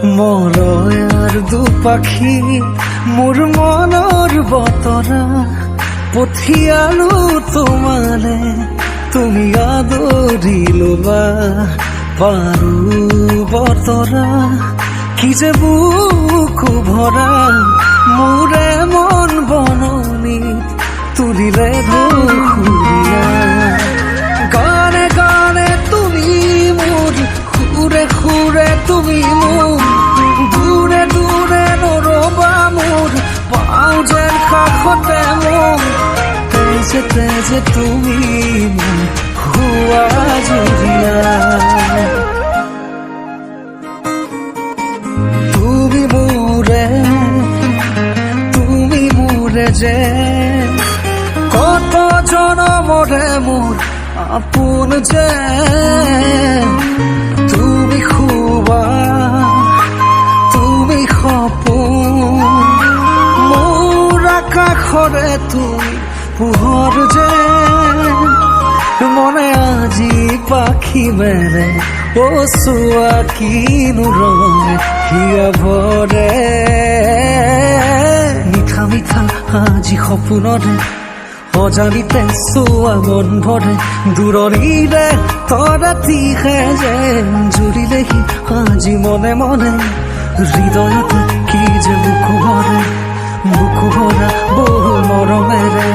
মৰয়াৰ দুপাখি মোৰ মনৰ বতৰা পঠিয়ালো তোমালে তুমি আদৰি লবা পাৰো বতৰা কি যে বুকু ভৰা মোৰে মন বননিত তুলিলে ধুৰীয়া গানে গানে তুমি মোৰ সুৰে সুৰে তুমি মোৰ দূৰে দূৰে নৰবা মোৰ পাওঁ যেন কাষতে মোৰ তেজে তেজে তুমি মোৰ হোৱা জুৰিয়া তুমি মোৰে যে কত জনমৰে মোৰ আপোন যে তুমি খুবা তুমি সপোন মোৰ আকাশৰে তুমি পোহৰ যে মনে আজি পাখি মেলে ও চোৱা কিনো ৰঙে হিয়া ভৰে মিঠা মিঠা আজি সপোনৰে অজানিতে চোৱা মন ভৰে দূৰণিৰে তৰাতিহে যেন জুৰিলেহি আজি মনে মনে হৃদয়তে কি যে বুকু ভৰা বহু মৰমেৰে